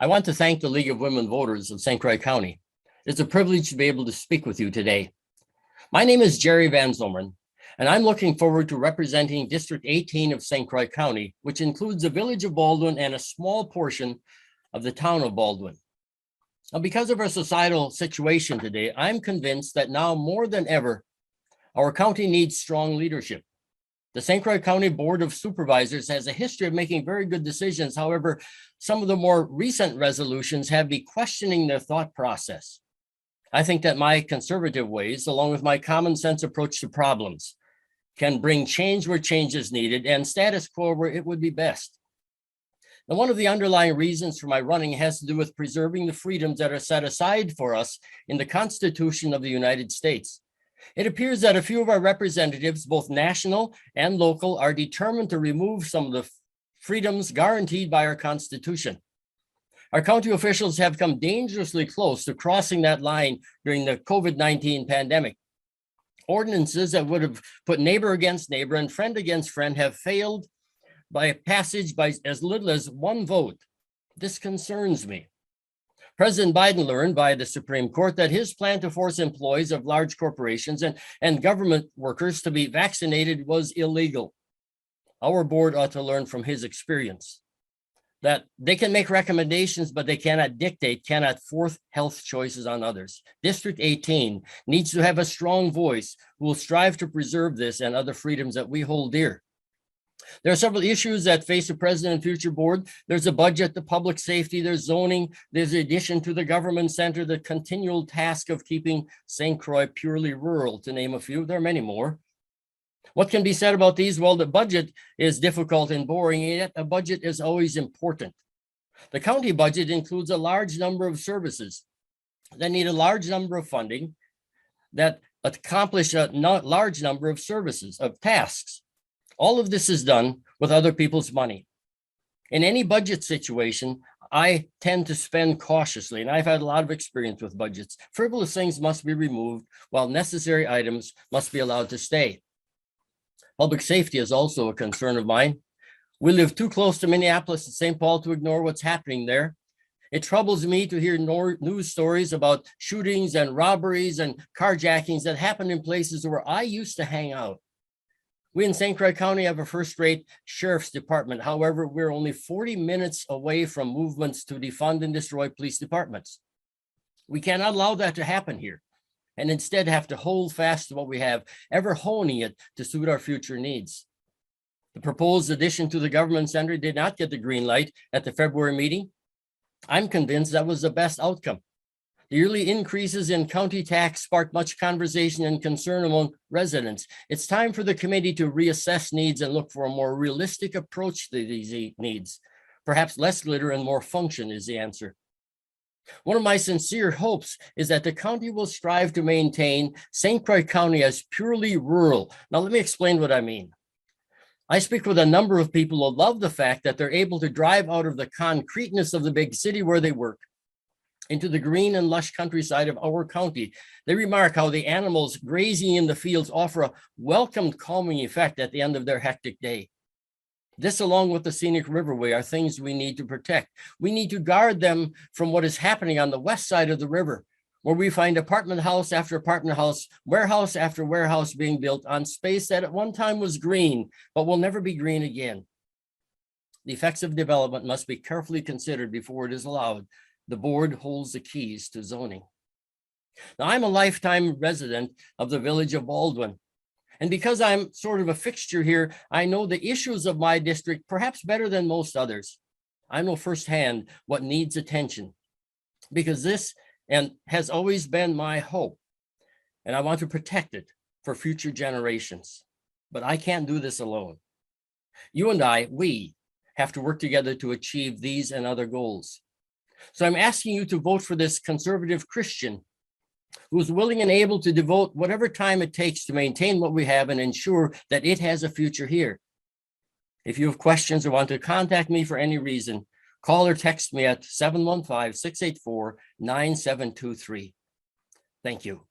I want to thank the League of Women Voters of St. Croix County. It's a privilege to be able to speak with you today. My name is Jerry Van Someren, and I'm looking forward to representing District 18 of St. Croix County, which includes the village of Baldwin and a small portion of the town of Baldwin. Now, because of our societal situation today, I'm convinced that now more than ever, our county needs strong leadership. The St. Croix County Board of Supervisors has a history of making very good decisions. However, some of the more recent resolutions have me questioning their thought process. I think that my conservative ways, along with my common sense approach to problems, can bring change where change is needed and status quo where it would be best. Now, one of the underlying reasons for my running has to do with preserving the freedoms that are set aside for us in the Constitution of the United States. It appears that a few of our representatives, both national and local, are determined to remove some of the freedoms guaranteed by our Constitution. Our county officials have come dangerously close to crossing that line during the COVID-19 pandemic. Ordinances that would have put neighbor against neighbor and friend against friend have failed by passage by as little as one vote. This concerns me. President Biden learned by the Supreme Court that his plan to force employees of large corporations and government workers to be vaccinated was illegal. Our board ought to learn from his experience that they can make recommendations, but they cannot dictate, cannot force health choices on others. District 18 needs to have a strong voice who will strive to preserve this and other freedoms that we hold dear. There are several issues that face the president and future board. There's a budget, the public safety, there's zoning, there's the addition to the government center, the continual task of keeping St. Croix purely rural, to name a few. There are many more. What can be said about these? Well, the budget is difficult and boring, yet a budget is always important. The county budget includes a large number of services that need a large number of funding that accomplish a large number of services, of tasks. All of this is done with other people's money. In any budget situation, I tend to spend cautiously, and I've had a lot of experience with budgets. Frivolous things must be removed, while necessary items must be allowed to stay. Public safety is also a concern of mine. We live too close to Minneapolis and St. Paul to ignore what's happening there. It troubles me to hear news stories about shootings and robberies and carjackings that happen in places where I used to hang out. We in St. Croix County have a first-rate sheriff's department. However, we're only 40 minutes away from movements to defund and destroy police departments. We cannot allow that to happen here, and instead have to hold fast to what we have, ever honing it to suit our future needs. The proposed addition to the government center did not get the green light at the February meeting. I'm convinced that was the best outcome. The yearly increases in county tax sparked much conversation and concern among residents. It's time for the committee to reassess needs and look for a more realistic approach to these needs. Perhaps less glitter and more function is the answer. One of my sincere hopes is that the county will strive to maintain St. Croix County as purely rural. Now, let me explain what I mean. I speak with a number of people who love the fact that they're able to drive out of the concreteness of the big city where they work into the green and lush countryside of our county. They remark how the animals grazing in the fields offer a welcome calming effect at the end of their hectic day. This, along with the scenic riverway, are things we need to protect. We need to guard them from what is happening on the west side of the river, where we find apartment house after apartment house, warehouse after warehouse being built on space that at one time was green, but will never be green again. The effects of development must be carefully considered before it is allowed. The board holds the keys to zoning. Now, I'm a lifetime resident of the village of Baldwin. And because I'm sort of a fixture here, I know the issues of my district perhaps better than most others. I know firsthand what needs attention, because this has always been my hope, and I want to protect it for future generations. But I can't do this alone. You and we have to work together to achieve these and other goals. So I'm asking you to vote for this conservative Christian who is willing and able to devote whatever time it takes to maintain what we have and ensure that it has a future here. If you have questions or want to contact me for any reason, call or text me at 715-684-9723. Thank you.